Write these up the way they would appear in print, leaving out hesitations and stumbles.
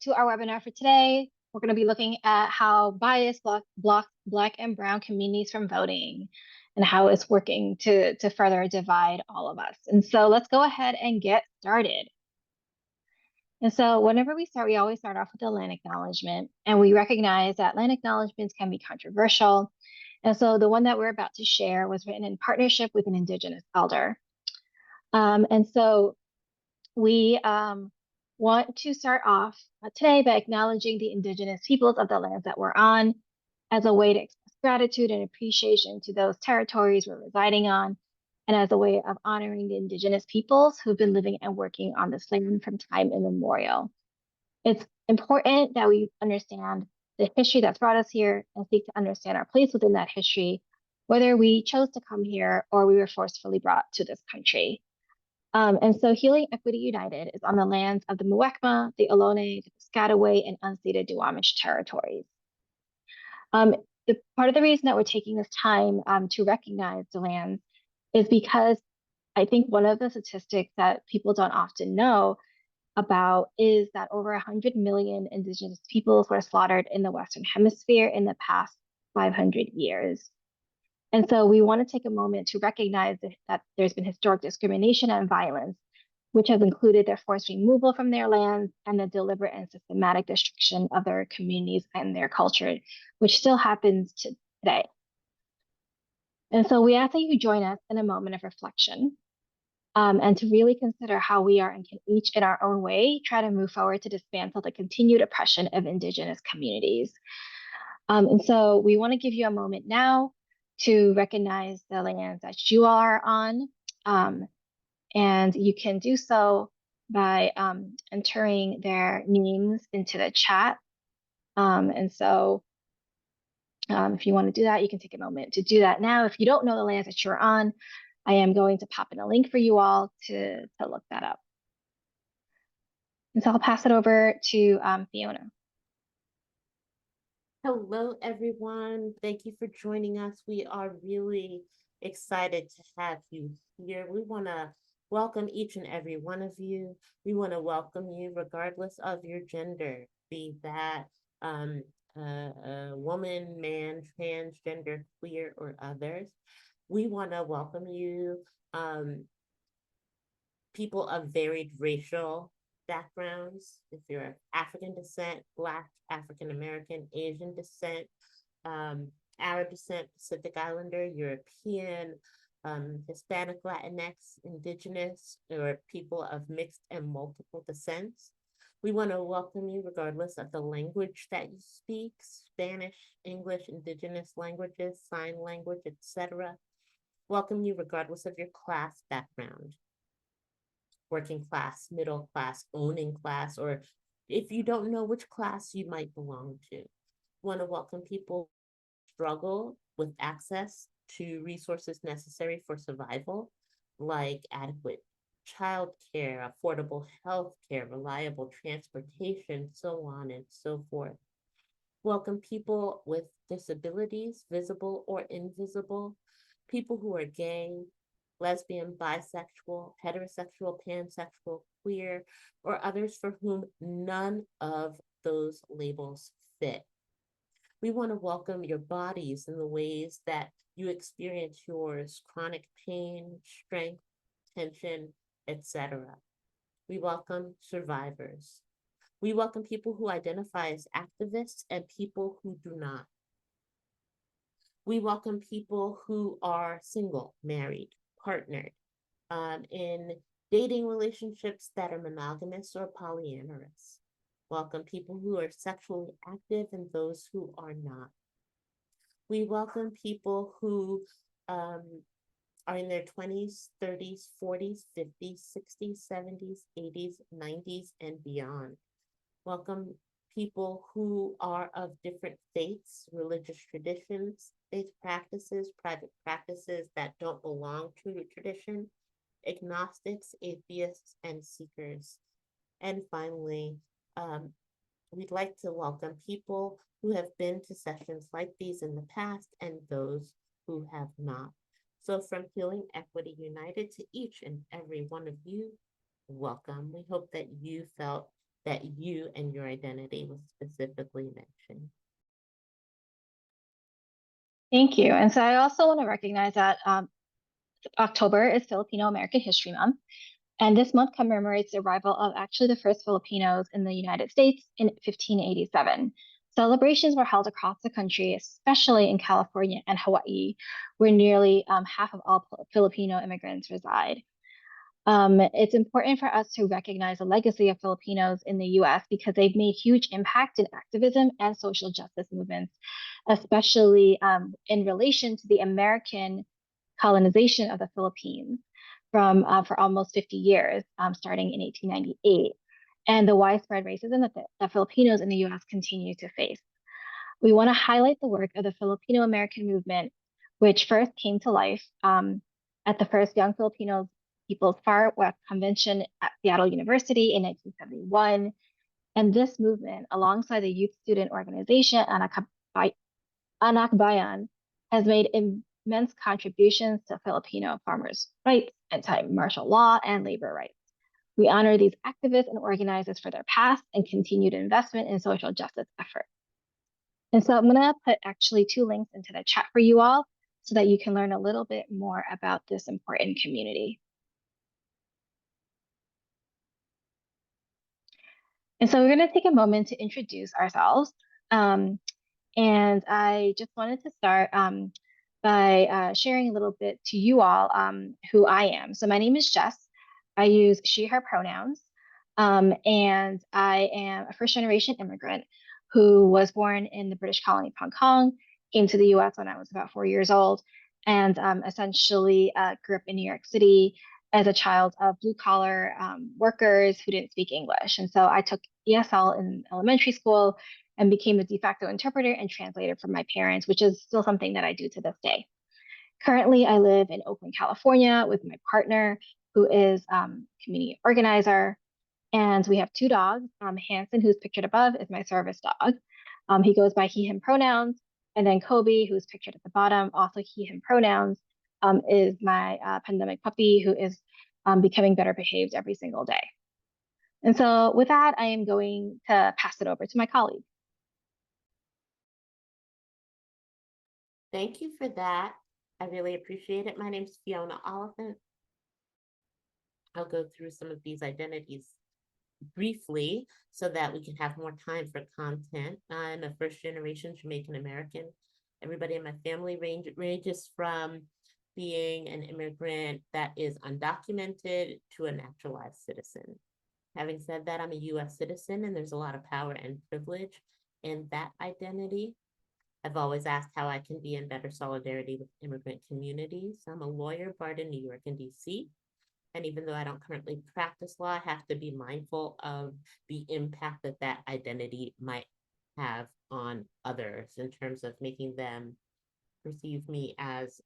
to our webinar for today. We're going to be looking at how bias blocks Black and Brown communities from voting and how it's working to further divide all of us. And so let's go ahead and get started. And so whenever we start, we always start off with the land acknowledgement, and we recognize that land acknowledgements can be controversial. And so the one that we're about to share was written in partnership with an Indigenous elder. And so we want to start off today by acknowledging the Indigenous peoples of the lands that we're on as a way to express gratitude and appreciation to those territories we're residing on, and as a way of honoring the Indigenous peoples who've been living and working on this land from time immemorial. It's important that we understand the history that's brought us here and seek to understand our place within that history, whether we chose to come here or we were forcefully brought to this country. And so Healing Equity United is on the lands of the Muwekma, the Ohlone, the Piscataway, and unceded Duwamish territories. The part of the reason that we're taking this time to recognize the lands is because I think one of the statistics that people don't often know about is that over 100 million Indigenous peoples were slaughtered in the Western Hemisphere in the past 500 years. And so we want to take a moment to recognize that there's been historic discrimination and violence, which has included their forced removal from their lands and the deliberate and systematic destruction of their communities and their culture, which still happens today. And so we ask that you join us in a moment of reflection and to really consider how we are and can each in our own way try to move forward to dismantle the continued oppression of Indigenous communities. And so we want to give you a moment now to recognize the lands that you are on. And you can do so by entering their names into the chat. And so if you want to do that, you can take a moment to do that now. If you don't know the lands that you're on, I am going to pop in a link for you all to look that up. And so I'll pass it over to Fiona. Hello, everyone. Thank you for joining us. We are really excited to have you here. We want to welcome each and every one of you. We want to welcome you regardless of your gender, be that a woman, man, transgender, queer, or others. We want to welcome you, people of varied racial backgrounds. If you're of African descent, Black, African American, Asian descent, Arab descent, Pacific Islander, European, Hispanic, Latinx, Indigenous, or people of mixed and multiple descents. We want to welcome you regardless of the language that you speak, Spanish, English, Indigenous languages, sign language, etc. Welcome you regardless of your class background, working class, middle class, owning class, or if you don't know which class you might belong to. Want to welcome people who struggle with access to resources necessary for survival, like adequate childcare, affordable health care, reliable transportation, so on and so forth. Welcome people with disabilities, visible or invisible, people who are gay, lesbian, bisexual, heterosexual, pansexual, queer, or others for whom none of those labels fit. We want to welcome your bodies in the ways that you experience yours, chronic pain, strength, tension, etc. We welcome survivors. We welcome people who identify as activists and people who do not. We welcome people who are single, married, partnered, in dating relationships that are monogamous or polyamorous. Welcome people who are sexually active and those who are not. We welcome people who are in their 20s, 30s, 40s, 50s, 60s, 70s, 80s, 90s, and beyond. Welcome people who are of different faiths, religious traditions, faith practices, private practices that don't belong to a tradition, agnostics, atheists, and seekers. And finally, we'd like to welcome people who have been to sessions like these in the past and those who have not. So from Healing Equity United to each and every one of you, welcome. We hope that you felt that you and your identity was specifically mentioned. Thank you. And so I also want to recognize that October is Filipino American History Month. And this month commemorates the arrival of actually the first Filipinos in the United States in 1587. Celebrations were held across the country, especially in California and Hawaii, where nearly half of all Filipino immigrants reside. It's important for us to recognize the legacy of Filipinos in the US because they've made huge impact in activism and social justice movements, especially in relation to the American colonization of the Philippines for almost 50 years, starting in 1898, and the widespread racism that Filipinos in the US continue to face. We want to highlight the work of the Filipino American movement, which first came to life at the first Young Filipino People's Far West Convention at Seattle University in 1971. And this movement, alongside the youth student organization Anak Bayan, has made immense contributions to Filipino farmers' rights, anti-martial law, and labor rights. We honor these activists and organizers for their past and continued investment in social justice efforts. And so I'm going to put actually 2 links into the chat for you all so that you can learn a little bit more about this important community. And so we're going to take a moment to introduce ourselves. And I just wanted to start by sharing a little bit to you all who I am. So my name is Jess. I use she, her pronouns. And I am a first-generation immigrant who was born in the British colony of Hong Kong, came to the US when I was about 4 years old, and essentially grew up in New York City as a child of blue-collar workers who didn't speak English. And so I took ESL in elementary school and became the de facto interpreter and translator for my parents, which is still something that I do to this day. Currently, I live in Oakland, California with my partner, who is community organizer. And we have 2 dogs. Hanson, who's pictured above, is my service dog. He goes by he, him pronouns. And then Kobe, who's pictured at the bottom, also he, him pronouns, is my pandemic puppy who is becoming better behaved every single day. And so with that, I am going to pass it over to my colleague. Thank you for that. I really appreciate it. My name is Fiona Oliphant. I'll go through some of these identities briefly so that we can have more time for content. I'm a first-generation Jamaican American. Everybody in my family ranges from being an immigrant that is undocumented to a naturalized citizen. Having said that, I'm a US citizen and there's a lot of power and privilege in that identity. I've always asked how I can be in better solidarity with immigrant communities. I'm a lawyer, barred in New York and DC. And even though I don't currently practice law, I have to be mindful of the impact that that identity might have on others in terms of making them perceive me as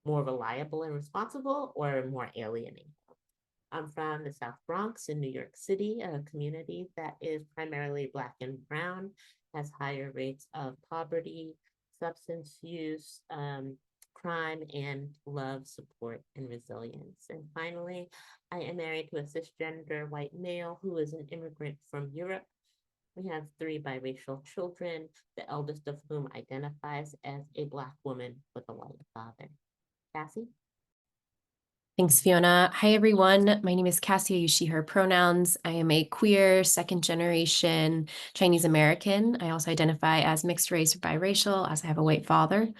more reliable and responsible or more alienating. I'm from the South Bronx in New York City, a community that is primarily Black and brown, has higher rates of poverty, substance use, crime, and love, support, and resilience. And finally, I am married to a cisgender white male who is an immigrant from Europe. We have 3 biracial children, the eldest of whom identifies as a Black woman with a white father. Cassie? Thanks, Fiona. Hi, everyone. My name is Cassie. I use she, her pronouns. I am a queer, second-generation Chinese American. I also identify as mixed race or biracial, as I have a white father. I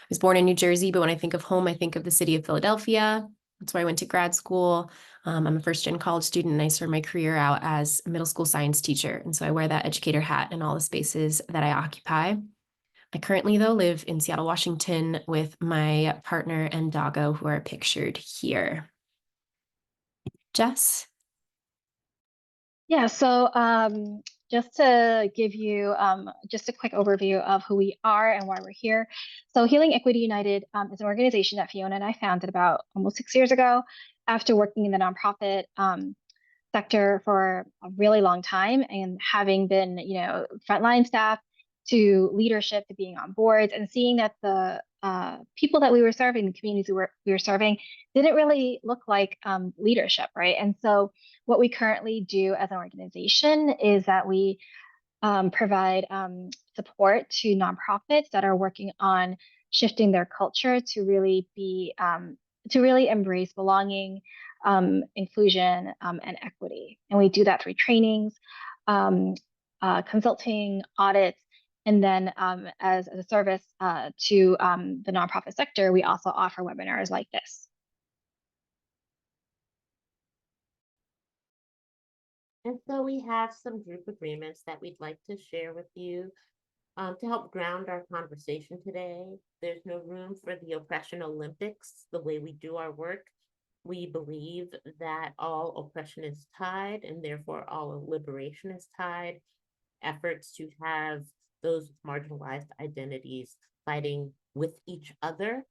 was born in New Jersey, but when I think of home, I think of the city of Philadelphia. That's where I went to grad school. I'm a first-gen college student, and I started my career out as a middle school science teacher. And so I wear that educator hat in all the spaces that I occupy. I currently, though, live in Seattle, Washington with my partner and doggo, who are pictured here. Jess? Yeah, so just to give you just a quick overview of who we are and why we're here. So Healing Equity United is an organization that Fiona and I founded about almost 6 years ago after working in the nonprofit sector for a really long time and having been, frontline staff to leadership to being on boards and seeing that the people that we were serving, the communities we were serving, didn't really look like leadership, right? And so what we currently do as an organization is that we provide support to nonprofits that are working on shifting their culture to really be to really embrace belonging, inclusion, and equity. And we do that through trainings, um, consulting, audits, and then as a service to the nonprofit sector, we also offer webinars like this. And so we have some group agreements that we'd like to share with you to help ground our conversation today. There's no room for the oppression Olympics, the way we do our work. We believe that all oppression is tied and therefore all liberation is tied. Efforts to have those with marginalized identities fighting with each other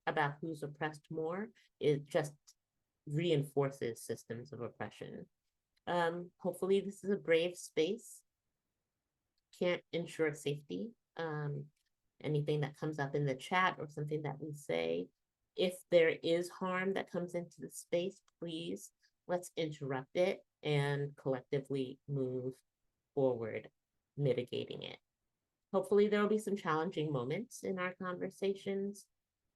about who's oppressed more, it just reinforces systems of oppression. Hopefully this is a brave space. Can't ensure safety. Anything that comes up in the chat or something that we say, if there is harm that comes into the space, please let's interrupt it and collectively move forward, mitigating it. Hopefully there will be some challenging moments in our conversations.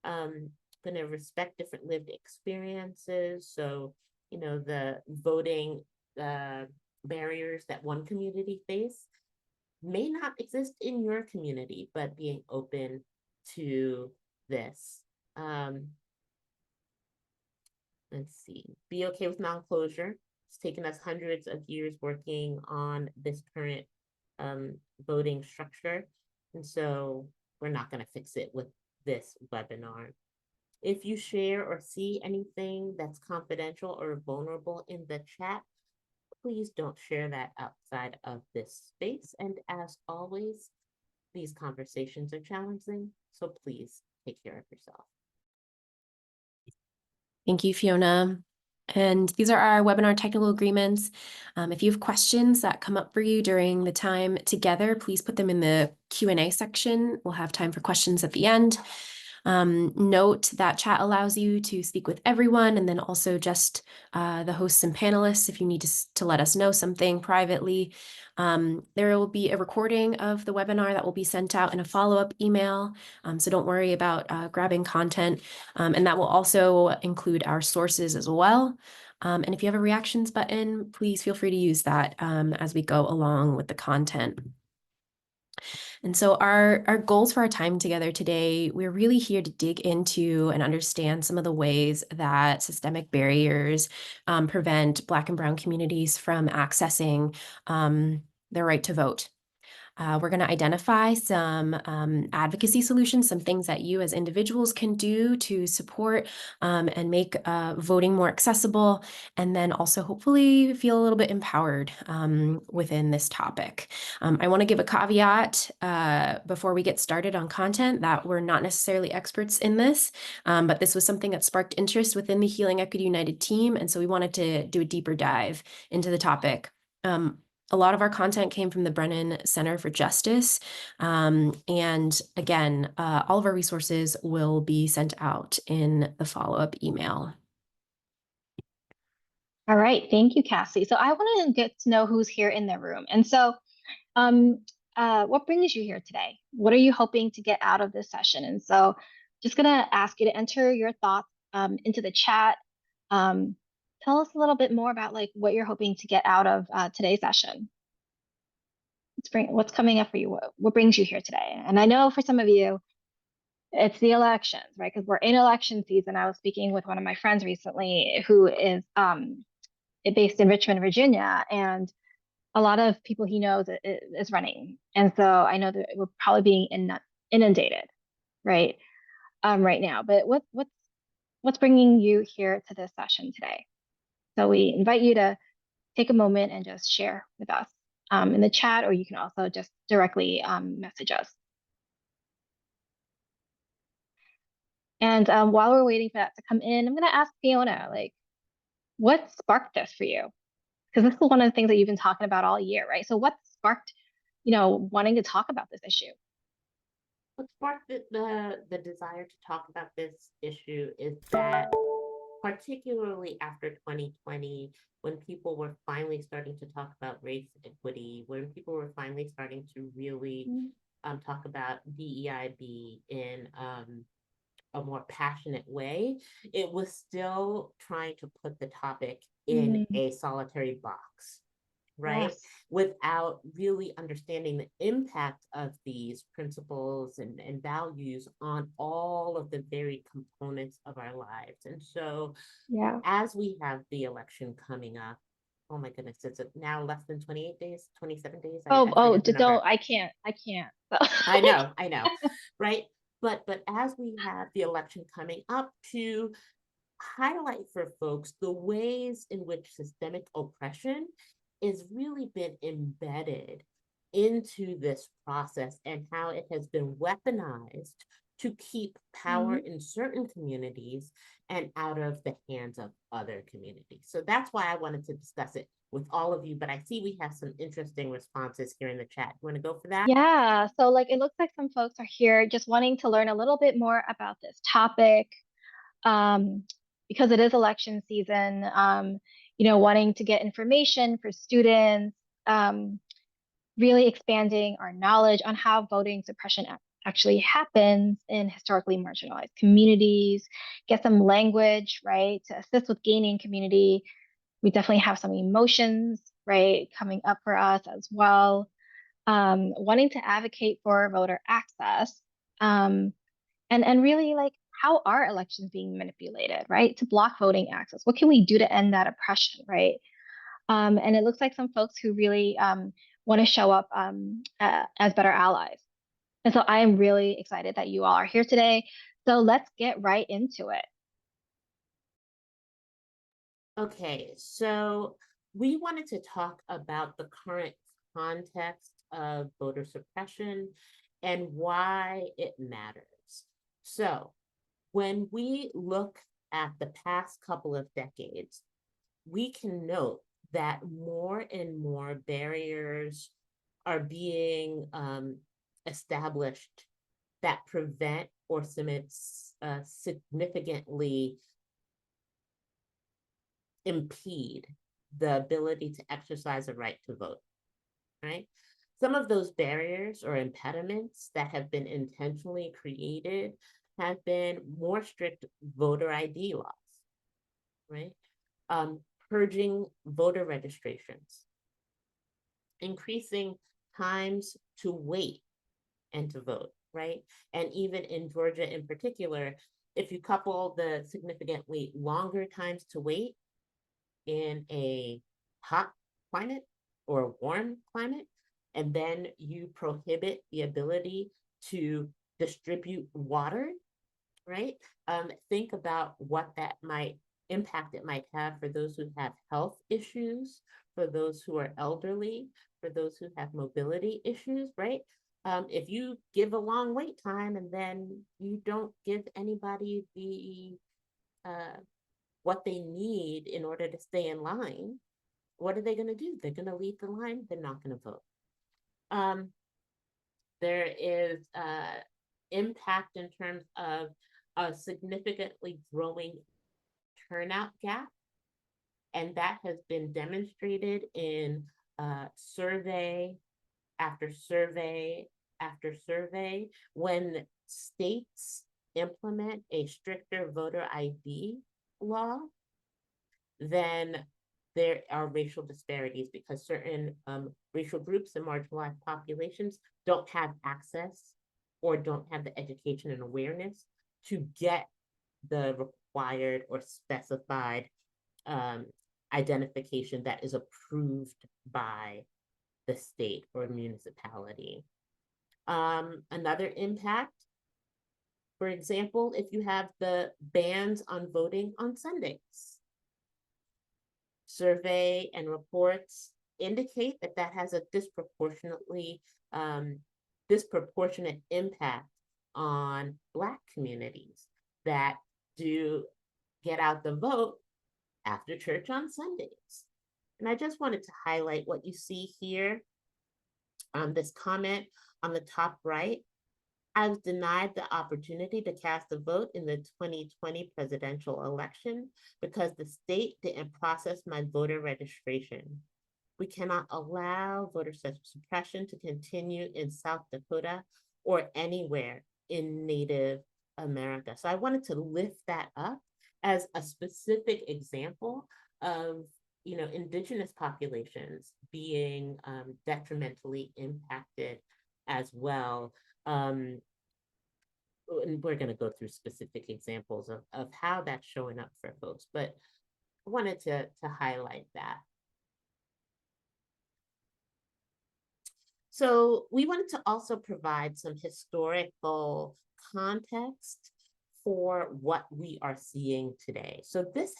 Going to respect different lived experiences. So, you know, the voting barriers that one community face may not exist in your community, but being open to this. Let's see, be okay with non-closure. It's taken us hundreds of years working on this current voting structure. And so we're not going to fix it with this webinar. If you share or see anything that's confidential or vulnerable in the chat, please don't share that outside of this space. And as always, these conversations are challenging, so please take care of yourself. Thank you, Fiona. And these are our webinar technical agreements. If you have questions that come up for you during the time together, please put them in the Q&A section. We'll have time for questions at the end. Note that chat allows you to speak with everyone, and then also just the hosts and panelists if you need to let us know something privately. There will be a recording of the webinar that will be sent out in a follow-up email, so don't worry about grabbing content, and that will also include our sources as well. And if you have a reactions button, please feel free to use that as we go along with the content. And so our goals for our time together today, we're really here to dig into and understand some of the ways that systemic barriers prevent Black and Brown communities from accessing their right to vote. We're going to identify some advocacy solutions, some things that you as individuals can do to support and make voting more accessible, and then also hopefully feel a little bit empowered within this topic. I want to give a caveat before we get started on content that we're not necessarily experts in this, but this was something that sparked interest within the Healing Equity United team, and so we wanted to do a deeper dive into the topic. A lot of our content came from the Brennan Center for Justice. And again, all of our resources will be sent out in the follow-up email. All right, thank you, Cassie. So I want to get to know who's here in the room. And so what brings you here today? What are you hoping to get out of this session? And so just gonna ask you to enter your thoughts into the chat. Tell us a little bit more about like what you're hoping to get out of today's session. What's coming up for you? What brings you here today? And I know for some of you, it's the elections, right? Because we're in election season. I was speaking with one of my friends recently who is based in Richmond, Virginia, and a lot of people he knows is running. And so I know that we're probably being inundated, right? Right now. But what's bringing you here to this session today? So we invite you to take a moment and just share with us in the chat, or you can also just directly message us. And while we're waiting for that to come in, I'm going to ask Fiona, like, what sparked this for you? Because this is one of the things that you've been talking about all year, right? So what sparked, wanting to talk about this issue? What sparked the desire to talk about this issue is that, particularly after 2020, when people were finally starting to talk about race equity, when people were finally starting to really talk about DEIB in a more passionate way, it was still trying to put the topic in Mm, a solitary box, right? yes. Without really understanding the impact of these principles and values on all of the varied components of our lives. And so, Yeah. as we have the election coming up, oh my goodness, it's now less than 28 days, 27 days. Oh, I oh, forget the number. don't, I can't. I know, right? But as we have the election coming up, to highlight for folks the ways in which systemic oppression is really been embedded into this process and how it has been weaponized to keep power Mhm. in certain communities and out of the hands of other communities. So that's why I wanted to discuss it with all of you, but I see we have some interesting responses here in the chat. You want to go for that? Yeah, so like it looks like some folks are here just wanting to learn a little bit more about this topic, um, because it is election season, wanting to get information for students, really expanding our knowledge on how voting suppression actually happens in historically marginalized communities, get some language, right, to assist with gaining community. We definitely have some emotions, right, coming up for us as well. Wanting to advocate for voter access, and really like how are elections being manipulated, right, to block voting access? What can we do to end that oppression, right? And it looks like some folks who really want to show up as better allies. And so I am really excited that you all are here today. So let's get right into it. Okay, so we wanted to talk about the current context of voter suppression and why it matters. So, when we look at the past couple of decades, we can note that more and more barriers are being established that prevent or significantly impede the ability to exercise a right to vote, right? Some of those barriers or impediments that have been intentionally created have been more strict voter ID laws, right? Purging voter registrations, increasing times to wait and to vote, right? And even in Georgia in particular, if you couple the significantly longer times to wait in a hot climate or a warm climate, and then you prohibit the ability to distribute water, right? Think about what that might impact it might have for those who have health issues, for those who are elderly, for those who have mobility issues, right? If you give a long wait time and then you don't give anybody the what they need in order to stay in line, what are they going to do? They're going to leave the line. They're not going to vote. There is impact in terms of a significantly growing turnout gap, and that has been demonstrated in survey after survey after survey. When states implement a stricter voter ID law, then there are racial disparities because certain racial groups and marginalized populations don't have access or don't have the education and awareness to get the required or specified identification that is approved by the state or municipality. Another impact, for example, if you have the bans on voting on Sundays, survey and reports indicate that that has a disproportionate impact on Black communities that do get out the vote after church on Sundays. And I just wanted to highlight what you see here on this comment on the top right. I was denied the opportunity to cast a vote in the 2020 presidential election because the state didn't process my voter registration. We cannot allow voter suppression to continue in South Dakota or anywhere in Native America. So I wanted to lift that up as a specific example of indigenous populations being detrimentally impacted as well. And we're going to go through specific examples of how that's showing up for folks, but I wanted to highlight that. So we wanted to also provide some historical context for what we are seeing today. So this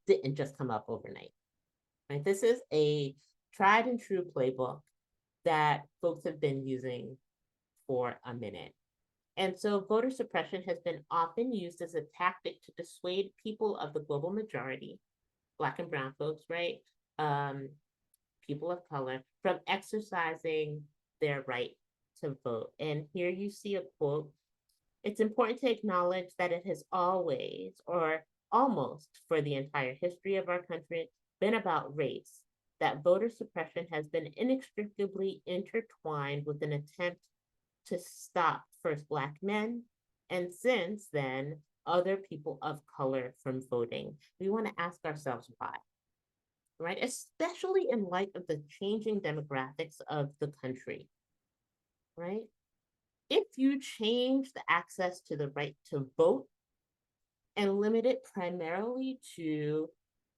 didn't just come up overnight, right? This is a tried and true playbook that folks have been using for a minute. And so voter suppression has been often used as a tactic to dissuade people of the global majority, Black and brown folks, right? People of color, from exercising their right to vote. And here you see a quote. It's important to acknowledge that it has always, or almost for the entire history of our country, been about race, that voter suppression has been inextricably intertwined with an attempt to stop first Black men, and since then, other people of color from voting. We want to ask ourselves why, right? Especially in light of the changing demographics of the country, right? If you change the access to the right to vote and limit it primarily to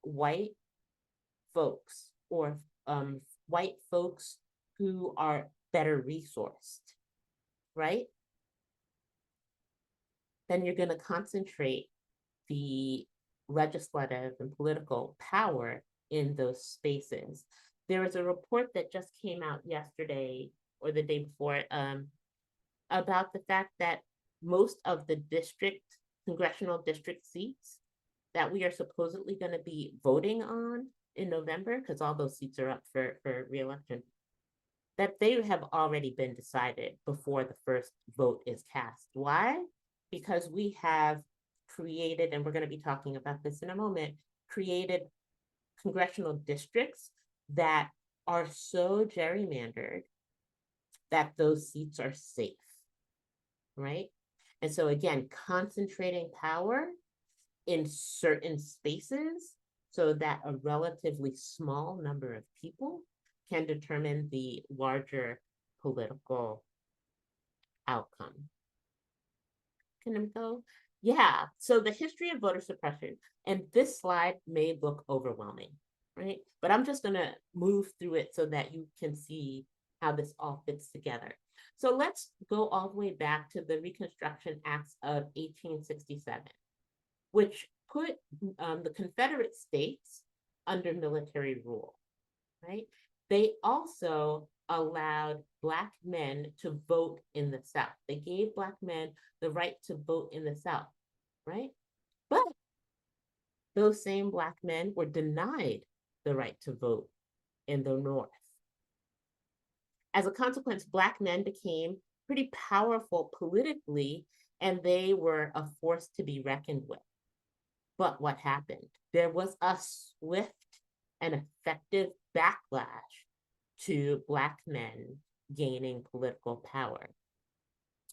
white folks or white folks who are better resourced, right? Then you're going to concentrate the legislative and political power in those spaces. There was a report that just came out yesterday or the day before about the fact that most of the congressional district seats that we are supposedly going to be voting on in November, because all those seats are up for re-election, that they have already been decided before the first vote is cast. Why? Because we have created, and we're going to be talking about this in a moment, created congressional districts that are so gerrymandered that those seats are safe, right? And so again, concentrating power in certain spaces so that a relatively small number of people can determine the larger political outcome. Can I go? Yeah, so the history of voter suppression, and this slide may look overwhelming, right? But I'm just gonna move through it so that you can see how this all fits together. So let's go all the way back to the Reconstruction Acts of 1867, which put the Confederate States under military rule, right? They also allowed Black men to vote in the South. They gave Black men the right to vote in the South, right? But those same Black men were denied the right to vote in the North. As a consequence, Black men became pretty powerful politically, and they were a force to be reckoned with. But what happened? There was a swift and effective backlash to Black men gaining political power.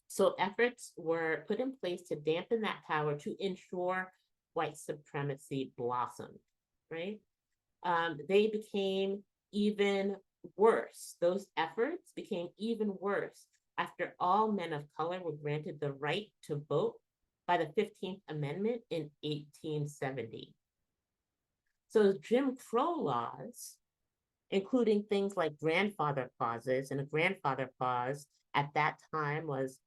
So efforts were put in place to dampen that power to ensure white supremacy blossomed, right? They became even worse. Those efforts became even worse after all men of color were granted the right to vote by the 15th Amendment in 1870. So Jim Crow laws, including things like grandfather clauses, and a grandfather clause at that time was,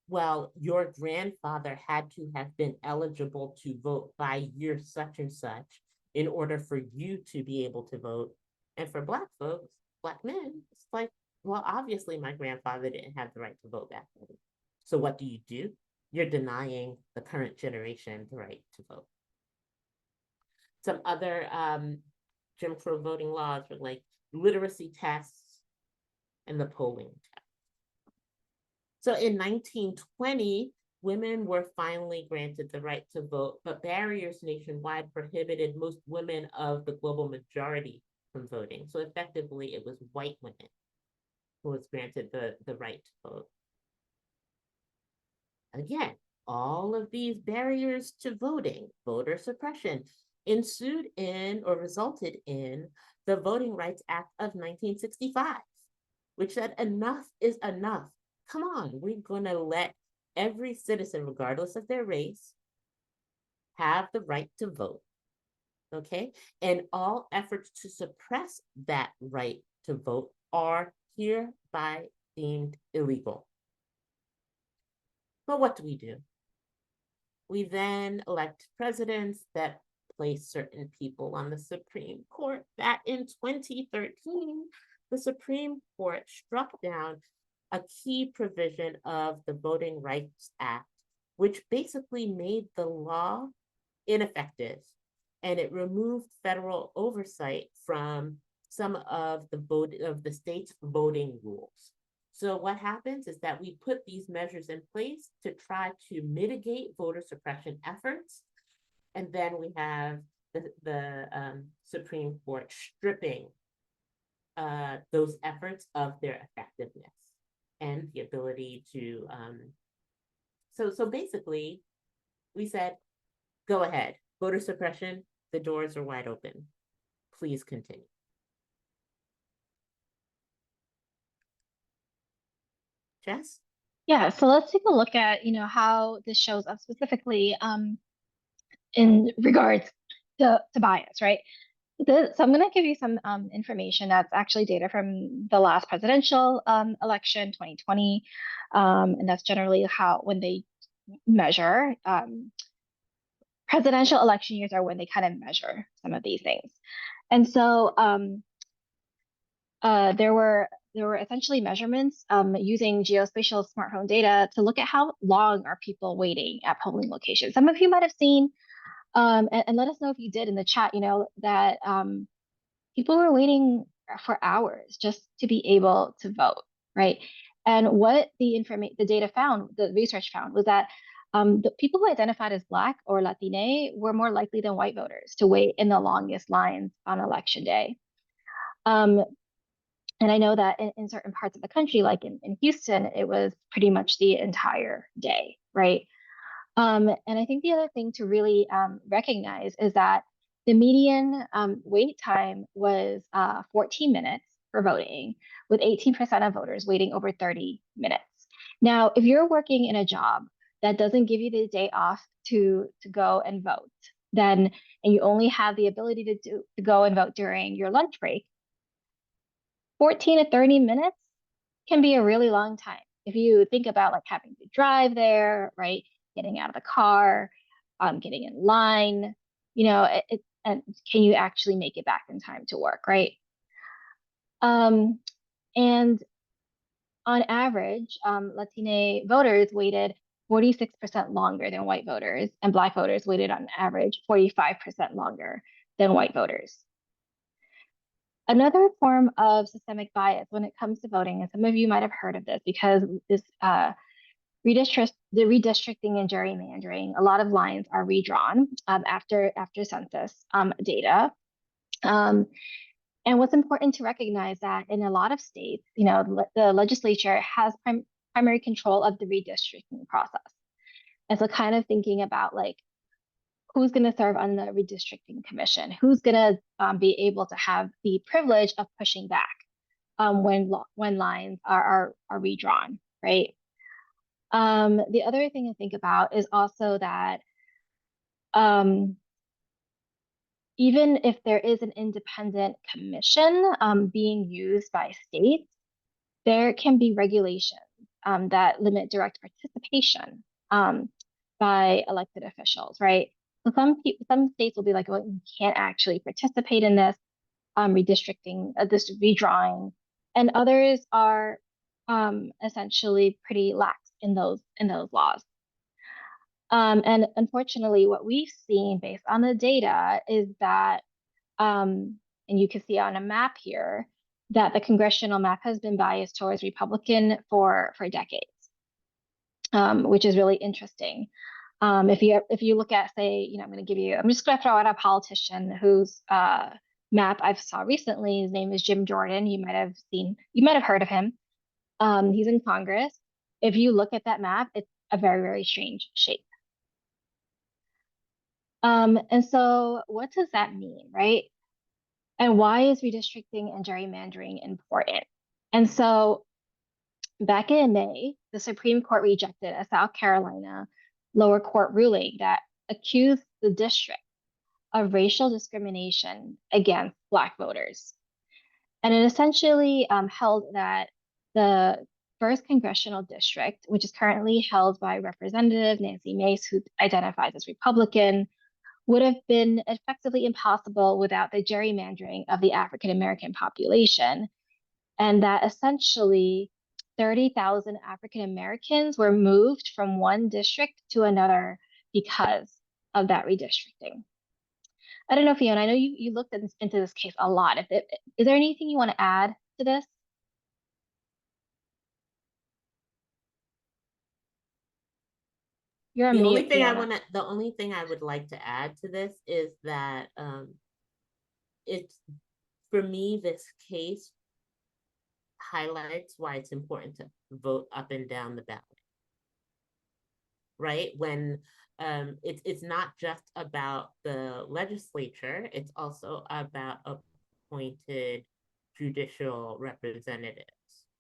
well, your grandfather had to have been eligible to vote by year such and such in order for you to be able to vote. And for Black folks, Black men, it's like, well, obviously my grandfather didn't have the right to vote back then. So what do? You're denying the current generation the right to vote. Some other Jim Crow voting laws were like literacy tests and the polling test. So in 1920, women were finally granted the right to vote, but barriers nationwide prohibited most women of the global majority from voting. So effectively, it was white women who was granted the right to vote. Again, all of these barriers to voting, voter suppression, ensued in or resulted in the Voting Rights Act of 1965, which said enough is enough. Come on, we're going to let every citizen, regardless of their race, have the right to vote. Okay? And all efforts to suppress that right to vote are hereby deemed illegal. But what do? We then elect presidents that place certain people on the Supreme Court. That in 2013, the Supreme Court struck down a key provision of the Voting Rights Act, which basically made the law ineffective, and it removed federal oversight from some of the state's voting rules. So what happens is that we put these measures in place to try to mitigate voter suppression efforts, and then we have the Supreme Court stripping those efforts of their effectiveness and the ability to. So basically, we said, go ahead, voter suppression. The doors are wide open. Please continue. Jess? Yeah, so let's take a look at, how this shows up specifically in regards to bias, right? So I'm going to give you some information that's actually data from the last presidential election, 2020, and that's generally when they measure presidential election years are when they kind of measure some of these things. And so there were essentially measurements using geospatial smartphone data to look at how long are people waiting at polling locations. Some of you might have seen, and let us know if you did in the chat, that people were waiting for hours just to be able to vote, right? And what the data found, the research found, was that the people who identified as Black or Latine were more likely than white voters to wait in the longest lines on election day. And I know that in certain parts of the country, like in Houston, it was pretty much the entire day, right? And I think the other thing to really recognize is that the median wait time was 14 minutes for voting, with 18% of voters waiting over 30 minutes. Now, if you're working in a job that doesn't give you the day off to go and vote, and you only have the ability to go and vote during your lunch break, 14 to 30 minutes can be a really long time. If you think about like having to drive there, right? Getting out of the car, getting in line, and can you actually make it back in time to work, right? And on average, Latine voters waited 46% longer than white voters, and Black voters waited on average 45% longer than white voters. Another form of systemic bias when it comes to voting, and some of you might have heard of this because this the redistricting and gerrymandering, a lot of lines are redrawn after census data. And what's important to recognize that in a lot of states, the legislature has primary control of the redistricting process. And so kind of thinking about like, who's going to serve on the redistricting commission? Who's going to be able to have the privilege of pushing back when lines are redrawn, right? The other thing to think about is also that even if there is an independent commission being used by states, there can be regulations that limit direct participation by elected officials, right? So some states will be like, well, you can't actually participate in this redistricting, this redrawing, and others are essentially pretty lax in those laws. And unfortunately, what we've seen based on the data is that, and you can see on a map here, that the congressional map has been biased towards Republican for decades. which is really interesting. If you look at, say, I'm just going to throw out a politician whose map I saw recently. His name is Jim Jordan. You might have heard of him. He's in Congress. If you look at that map, it's a very, very strange shape. And so what does that mean, right? And why is redistricting and gerrymandering important? And so back in May, the Supreme Court rejected a South Carolina lower court ruling that accused the district of racial discrimination against Black voters. And it essentially held that the first congressional district, which is currently held by Representative Nancy Mace, who identifies as Republican, would have been effectively impossible without the gerrymandering of the African American population. And that essentially 30,000 African Americans were moved from one district to another because of that redistricting. I don't know, Fiona, I know you looked into this case a lot. Is there anything you want to add to this? You're on mute, Fiona. The only thing I would like to add to this is that it's, for me, this case highlights why it's important to vote up and down the ballot. Right? When it's not just about the legislature, it's also about appointed judicial representatives,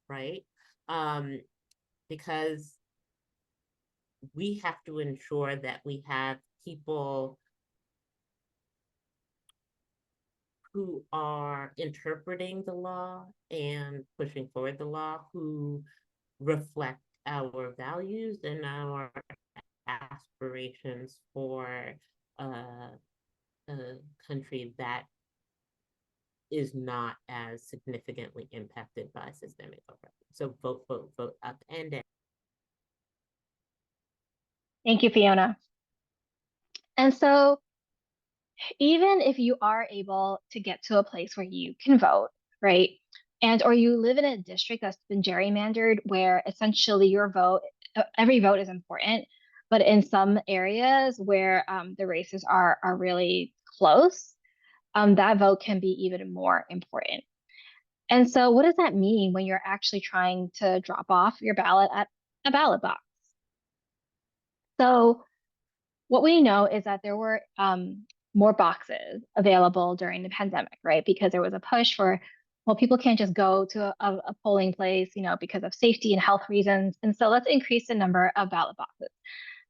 right? Because we have to ensure that we have people who are interpreting the law and pushing forward the law who reflect our values and our aspirations for a country that is not as significantly impacted by systemic oppression. So vote, vote, vote up and down. Thank you, Fiona. And so even if you are able to get to a place where you can vote, right? And or you live in a district that's been gerrymandered where essentially your vote, every vote is important, but in some areas where the races are really close, that vote can be even more important. And so what does that mean when you're actually trying to drop off your ballot at a ballot box? So what we know is that there were more boxes available during the pandemic, right? Because there was a push for, well, people can't just go to a polling place, because of safety and health reasons. And so let's increase the number of ballot boxes.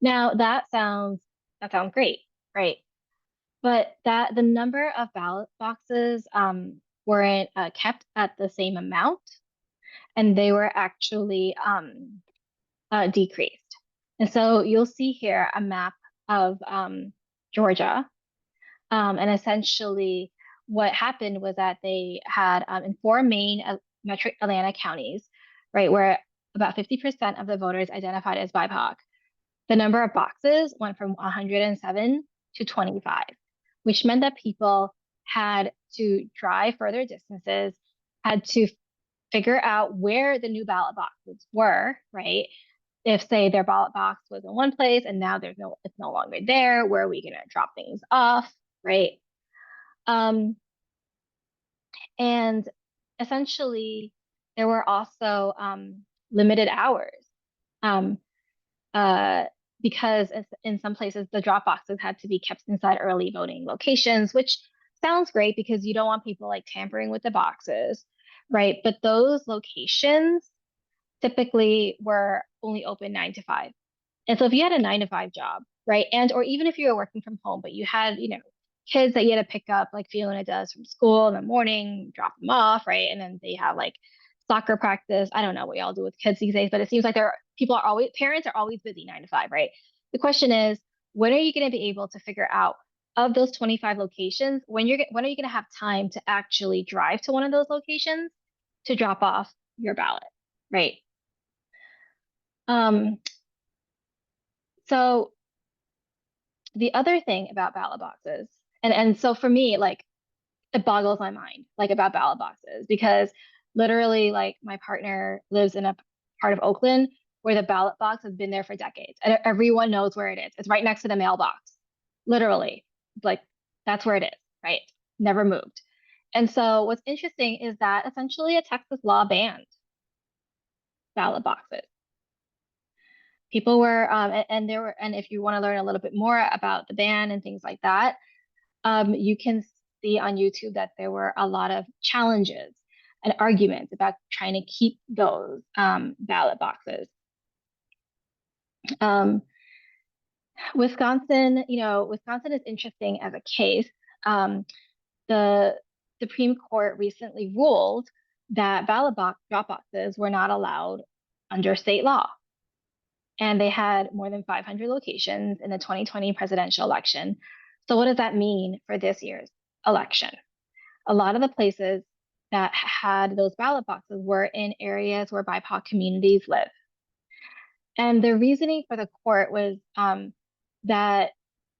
Now that sounds great, right? But the number of ballot boxes weren't kept at the same amount, and they were actually decreased. And so you'll see here a map of Georgia. And essentially what happened was that they had in 4 main metro Atlanta counties, right, where about 50% of the voters identified as BIPOC, the number of boxes went from 107 to 25, which meant that people had to drive further distances, had to figure out where the new ballot boxes were, right? If, say, their ballot box was in one place and now it's no longer there, where are we going to drop things off, right? And essentially, there were also limited hours because in some places the drop boxes had to be kept inside early voting locations, which sounds great because you don't want people like tampering with the boxes, right? But those locations typically were only open 9 to 5. And so if you had a 9 to 5 job, right, and or even if you were working from home, but you had, kids that you had to pick up like Fiona does from school in the morning, drop them off, right, and then they have like soccer practice. I don't know what y'all do with kids these days, but it seems like parents are always busy 9 to 5, right? The question is, when are you going to be able to figure out of those 25 locations, when are you going to have time to actually drive to one of those locations to drop off your ballot, right? So the other thing about ballot boxes, and so for me, like, it boggles my mind, like, about ballot boxes, because literally, like, my partner lives in a part of Oakland where the ballot box has been there for decades and everyone knows where it is. It's right next to the mailbox, literally. Like that's where it is, right? Never moved. And so what's interesting is that essentially a Texas law banned ballot boxes. People were, and there were, and if you want to learn a little bit more about the ban and things like that, you can see on YouTube that there were a lot of challenges and arguments about trying to keep those ballot boxes. Wisconsin, Wisconsin is interesting as a case. The Supreme Court recently ruled that drop boxes were not allowed under state law. And they had more than 500 locations in the 2020 presidential election. So what does that mean for this year's election? A lot of the places that had those ballot boxes were in areas where BIPOC communities live. And the reasoning for the court was that,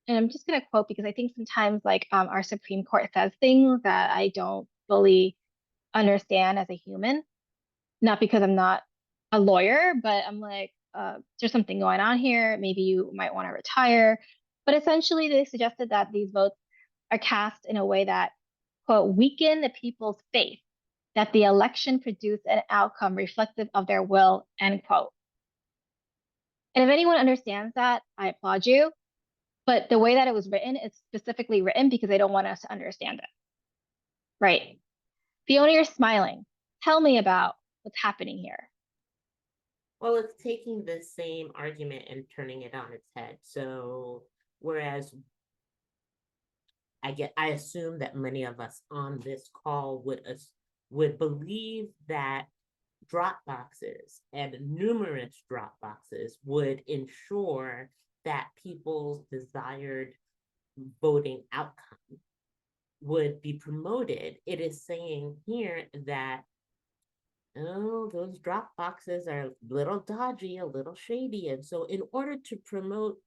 and I'm just going to quote because I think sometimes like our Supreme Court says things that I don't fully understand as a human, not because I'm not a lawyer, but I'm like, there's something going on here. Maybe you might want to retire. But essentially, they suggested that these votes are cast in a way that, quote, weaken the people's faith that the election produced an outcome reflective of their will, end quote. And if anyone understands that, I applaud you. But the way that it was written, it's specifically written because they don't want us to understand it. Right. Fiona, you're smiling. Tell me about what's happening here. Well, it's taking the same argument and turning it on its head. So whereas I assume that many of us on this call would believe that drop boxes and numerous drop boxes would ensure that people's desired voting outcome would be promoted. It is saying here that, oh, those drop boxes are a little dodgy, a little shady. And so in order to promote,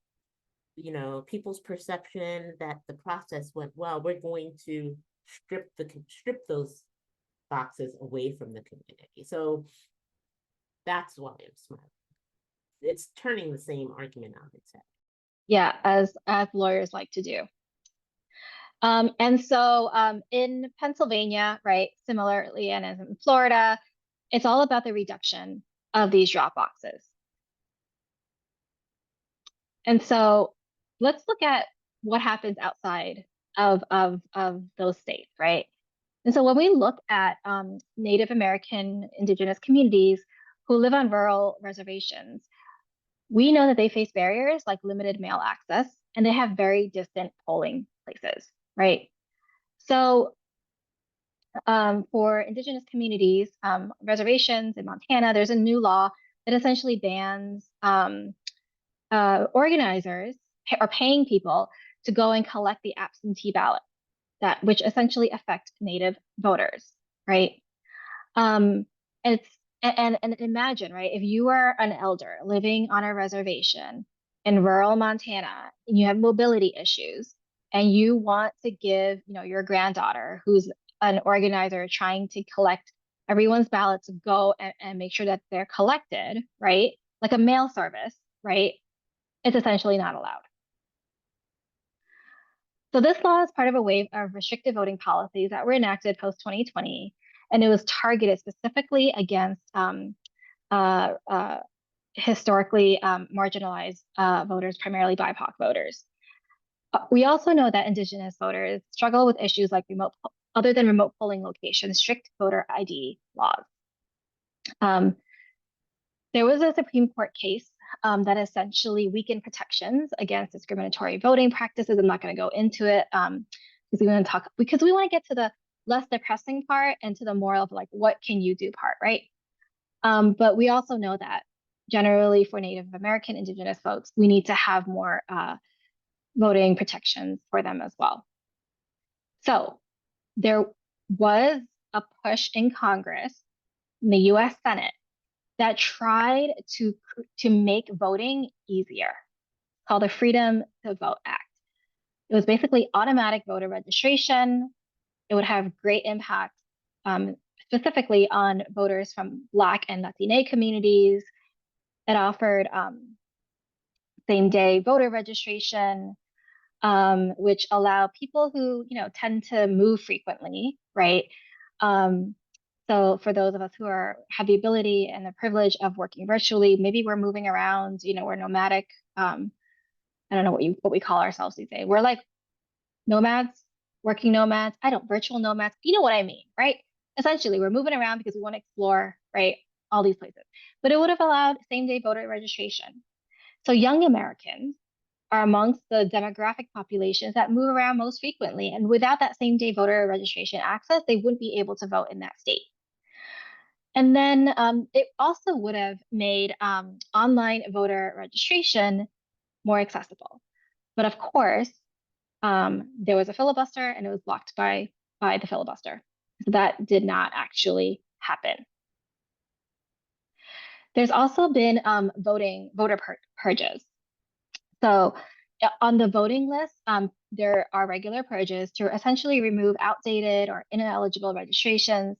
people's perception that the process went well, we're going to strip those boxes away from the community. So that's why I'm smiling. It's turning the same argument on its head. Yeah, as lawyers like to do. And so in Pennsylvania, right, similarly, and as in Florida, it's all about the reduction of these drop boxes. And so let's look at what happens outside of those states, right? And so when we look at Native American indigenous communities who live on rural reservations, we know that they face barriers like limited mail access, and they have very distant polling places, right? So for indigenous communities, reservations in Montana, there's a new law that essentially bans organizers or paying people to go and collect the absentee ballot, which essentially affect Native voters, right? And imagine, right, if you are an elder living on a reservation in rural Montana and you have mobility issues and you want to give, your granddaughter who's an organizer trying to collect everyone's ballots to go and make sure that they're collected, right? Like a mail service, right? It's essentially not allowed. So this law is part of a wave of restrictive voting policies that were enacted post 2020, and it was targeted specifically against historically marginalized voters, primarily BIPOC voters. We also know that Indigenous voters struggle with issues like other than remote polling locations, strict voter ID laws. There was a Supreme Court case that essentially weakened protections against discriminatory voting practices. I'm not going to go into it because we want to get to the less depressing part and to the more of like, what can you do part, right? But we also know that generally for Native American Indigenous folks, we need to have more voting protections for them as well. So there was a push in Congress, in the US Senate, that tried to make voting easier, called the Freedom to Vote Act. It was basically automatic voter registration. It would have great impact, specifically on voters from Black and Latina communities. It offered same-day voter registration, which allow people who, tend to move frequently, right? Um, so for those of us who have the ability and the privilege of working virtually, maybe we're moving around, we're nomadic. I don't know what we call ourselves these days. We're like nomads, working nomads. I don't virtual nomads. You know what I mean, right? Essentially, we're moving around because we want to explore, right? All these places. But it would have allowed same-day voter registration. So young Americans are amongst the demographic populations that move around most frequently. And without that same-day voter registration access, they wouldn't be able to vote in that state. And then it also would have made online voter registration more accessible. But of course, there was a filibuster and it was blocked by the filibuster. So that did not actually happen. There's also been voter purges. So on the voting list, there are regular purges to essentially remove outdated or ineligible registrations,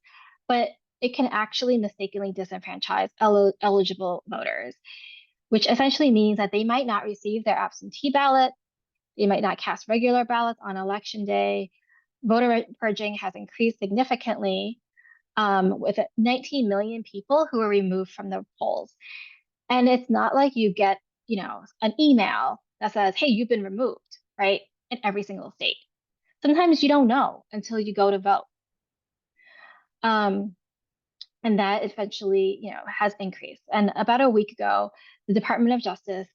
but it can actually mistakenly disenfranchise eligible voters, which essentially means that they might not receive their absentee ballot, they might not cast regular ballots on election day. Voter purging has increased significantly with 19 million people who are removed from the polls. And it's not like you get, an email that says, hey, you've been removed, right? In every single state. Sometimes you don't know until you go to vote. And that eventually, has increased. And about a week ago, the Department of Justice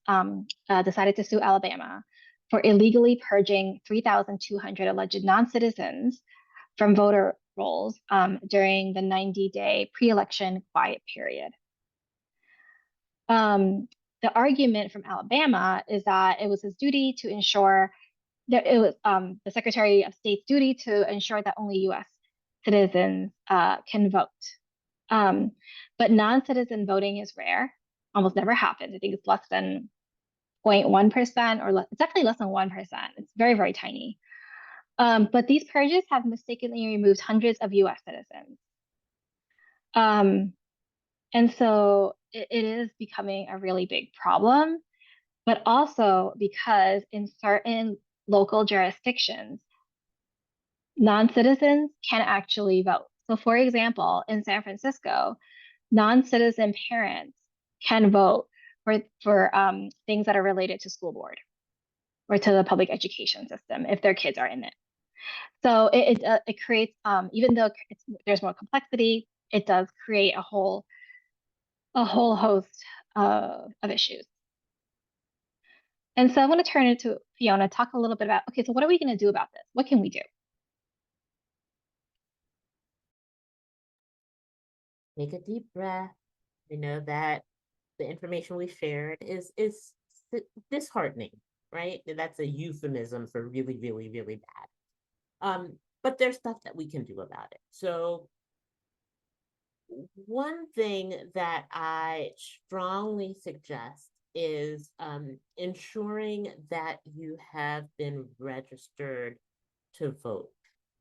decided to sue Alabama for illegally purging 3,200 alleged non-citizens from voter rolls during the 90-day pre-election quiet period. The argument from Alabama is that it was his duty to ensure that it was the Secretary of State's duty to ensure that only U.S. citizens can vote. But non-citizen voting is rare, almost never happens. I think it's less than 0.1% or it's actually less than 1%. It's very, very tiny. But these purges have mistakenly removed hundreds of US citizens. And so it is becoming a really big problem, but also because in certain local jurisdictions, non-citizens can actually vote. So for example, in San Francisco, non-citizen parents can vote for things that are related to school board or to the public education system if their kids are in it. So it creates, even though there's more complexity, it does create a whole host of issues. And so I want to turn it to Fiona, talk a little bit about, okay, so what are we going to do about this? What can we do? Take a deep breath. We know that the information we shared is disheartening, right? That's a euphemism for really, really, really bad. But there's stuff that we can do about it. So one thing that I strongly suggest is ensuring that you have been registered to vote.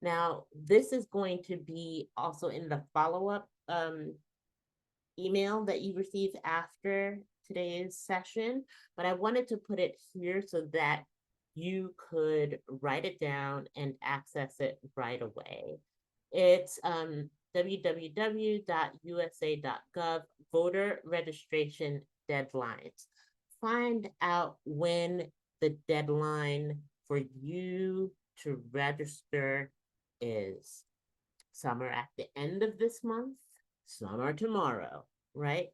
Now, this is going to be also in the follow-up email that you receive after today's session, but I wanted to put it here so that you could write it down and access it right away. It's www.usa.gov voter registration deadlines. Find out when the deadline for you to register is. Some are at the end of this month, some are tomorrow, right?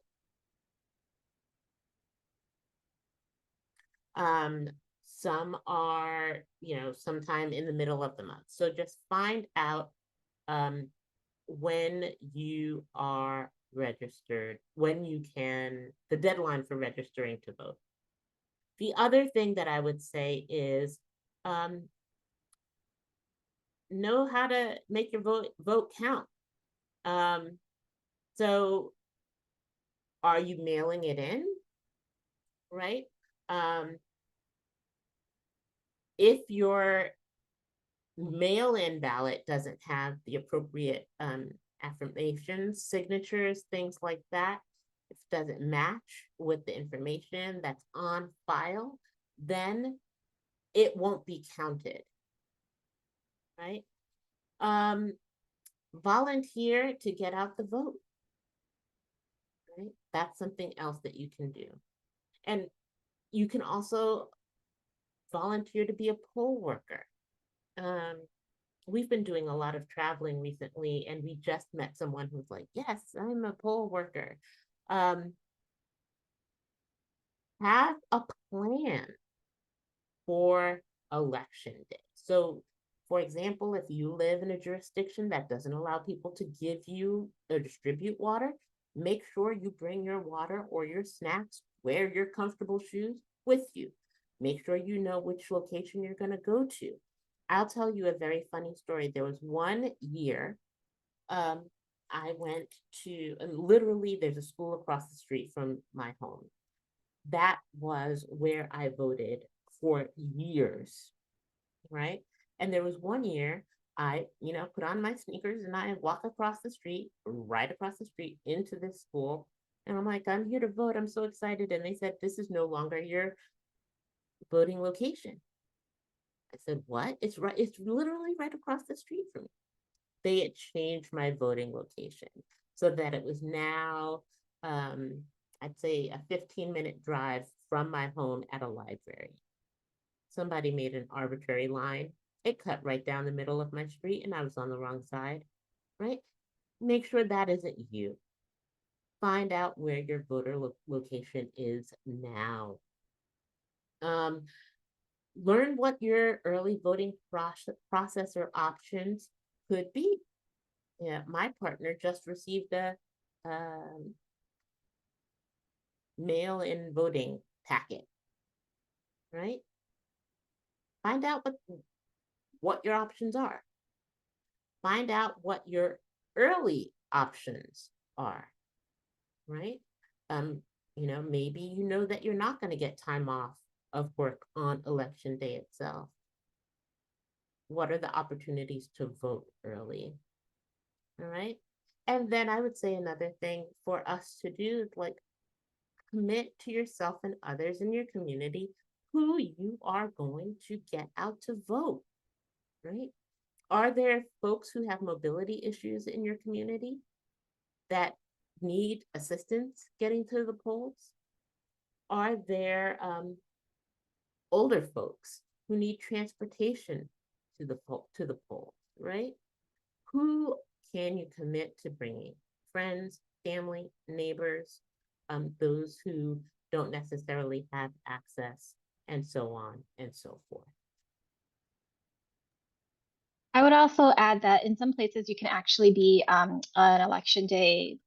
Some are, sometime in the middle of the month. So just find out when you are registered, the deadline for registering to vote. The other thing that I would say is know how to make your vote count. So are you mailing it in, right? If your mail-in ballot doesn't have the appropriate affirmations, signatures, things like that, If it doesn't match with the information that's on file, then it won't be counted, right? Volunteer to get out the vote, right? That's something else that you can do. And you can also volunteer to be a poll worker. We've been doing a lot of traveling recently, and we just met someone who's like, yes, I'm a poll worker. Have a plan for election day. So, for example, if you live in a jurisdiction that doesn't allow people to give you or distribute water, make sure you bring your water or your snacks, wear your comfortable shoes with you. Make sure you know which location you're going to go to. I'll tell you a very funny story. There was one year I went to, literally, there's a school across the street from my home. That was where I voted for years, right? And there was one year I, put on my sneakers and I walk across the street, right across the street into this school. And I'm like, I'm here to vote. I'm so excited. And they said, this is no longer your voting location. I said, what? It's literally right across the street from me. They had changed my voting location so that it was now, I'd say, a 15-minute drive from my home at a library. Somebody made an arbitrary line. It cut right down the middle of my street and I was on the wrong side, right? Make sure that isn't you. Find out where your voter location is now. Learn what your early voting process or options could be. Yeah, my partner just received a mail-in voting packet, right? Find out what your options are. Find out what your early options are, right? Maybe you know that you're not going to get time off of work on election day itself. What are the opportunities to vote early? All right. And then I would say another thing for us to do is like commit to yourself and others in your community who you are going to get out to vote, right? Are there folks who have mobility issues in your community that need assistance getting to the polls? Are there older folks who need transportation to the polls, right? Who can you commit to bringing? Friends, family, neighbors, those who don't necessarily have access, and so on and so forth. I would also add that in some places you can actually be an election day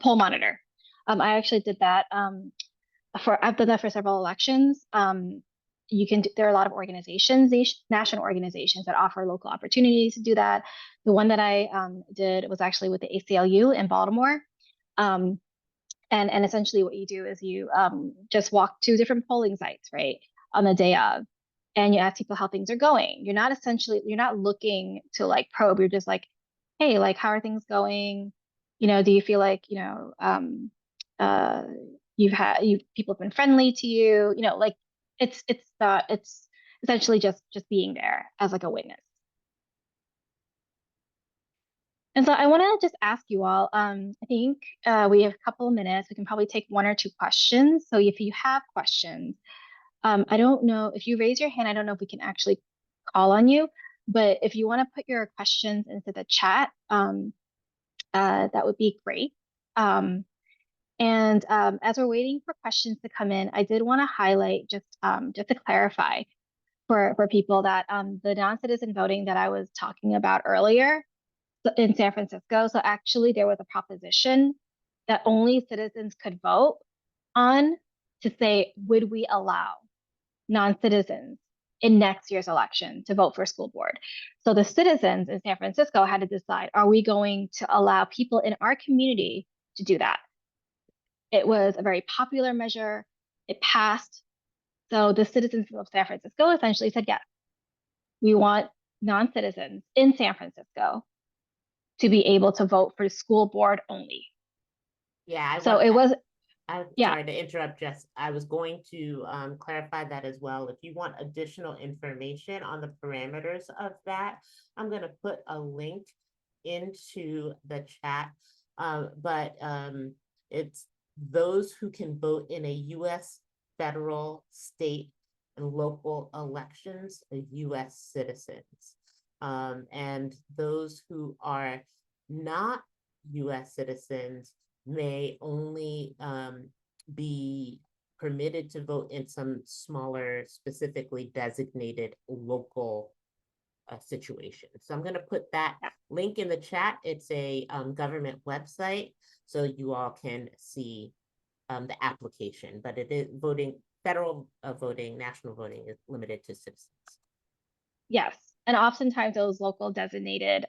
poll monitor. I actually did that I've done that for several elections. There are a lot of organizations, national organizations that offer local opportunities to do that. The one that I did was actually with the ACLU in Baltimore. And essentially what you do is you just walk to different polling sites, right, on the day of, and you ask people how things are going. You're not looking to like probe. You're just like, hey, like, how are things going? Do you feel like, uh, people have been friendly to you? Like it's essentially just being there as like a witness. And so I want to just ask you all, I think we have a couple of minutes. We can probably take one or two questions. So if you have questions, I don't know if you raise your hand, I don't know if we can actually call on you, but if you want to put your questions into the chat, that would be great. And as we're waiting for questions to come in, I did want to highlight just to clarify for people that the non-citizen voting that I was talking about earlier in San Francisco. So actually there was a proposition that only citizens could vote on to say, would we allow non-citizens in next year's election to vote for school board? So the citizens in San Francisco had to decide, are we going to allow people in our community to do that? It was a very popular measure. It passed. So the citizens of San Francisco essentially said, yes, we want non-citizens in San Francisco to be able to vote for the school board only. Yeah, So it was I'm Yeah. sorry to interrupt, Jess. I was going to clarify that as well. If you want additional information on the parameters of that, I'm going to put a link into the chat. But it's those who can vote in a U.S. federal, state, and local elections are U.S. citizens. And those who are not U.S. citizens may only be permitted to vote in some smaller, specifically designated local situation. So I'm going to put that link in the chat. It's a government website, so you all can see the application, but it is voting, federal voting, national voting is limited to citizens. Yes. And oftentimes those local designated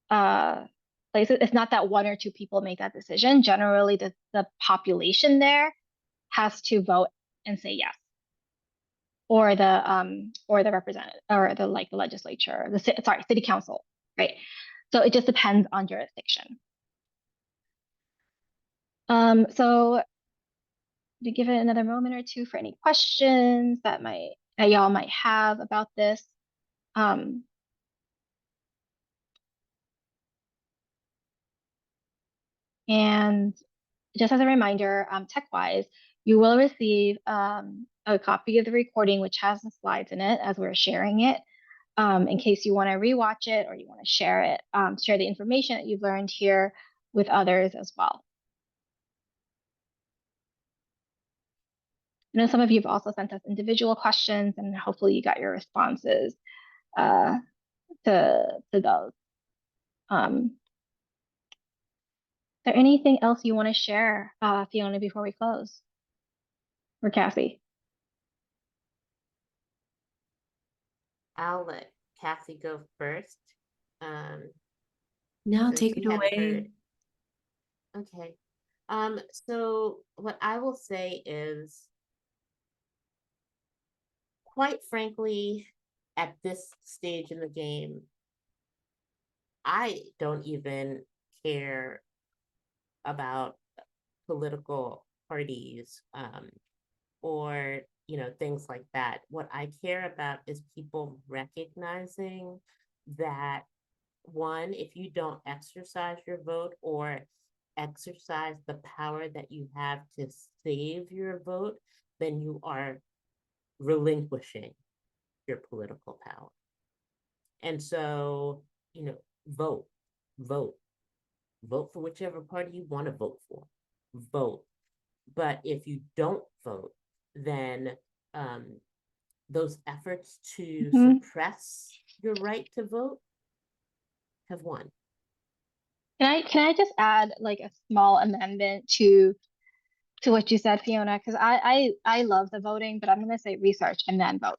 places, it's not that one or two people make that decision. Generally, the population there has to vote and say yes. Or the representative or the like the legislature, city council, right? So it just depends on jurisdiction. So to give it another moment or two for any questions that y'all might have about this. And just as a reminder, tech-wise, you will receive a copy of the recording, which has the slides in it as we're sharing it, in case you want to rewatch it or you want to share it, share the information that you've learned here with others as well. I know some of you have also sent us individual questions, and hopefully you got your responses to those. Is there anything else you want to share, Fiona, before we close? Or Cassie? I'll let Cassie go first. No, Since take she it hadn't away. heard. Okay. So what I will say is, quite frankly, at this stage in the game, I don't even care about political parties or things like that. What I care about is people recognizing that, one, if you don't exercise your vote or exercise the power that you have to save your vote, then you are relinquishing your political power. And so, vote, vote, vote for whichever party you want to vote for, vote. But if you don't vote, then those efforts to suppress your right to vote have won. Can I just add like a small amendment to what you said, Fiona? Because I love the voting, but I'm gonna say research and then vote.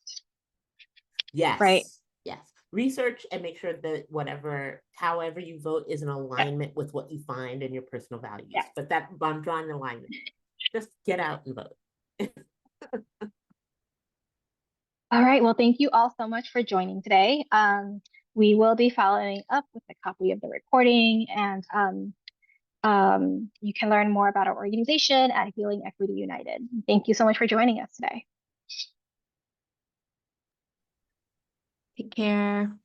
Yes. Right. Yes. Research and make sure that however you vote is in alignment with what you find in your personal values. Yeah. But I'm drawing the line. Just get out and vote. All right. Well, thank you all so much for joining today. We will be following up with a copy of the recording, and you can learn more about our organization at Healing Equity United. Thank you so much for joining us today. Take care.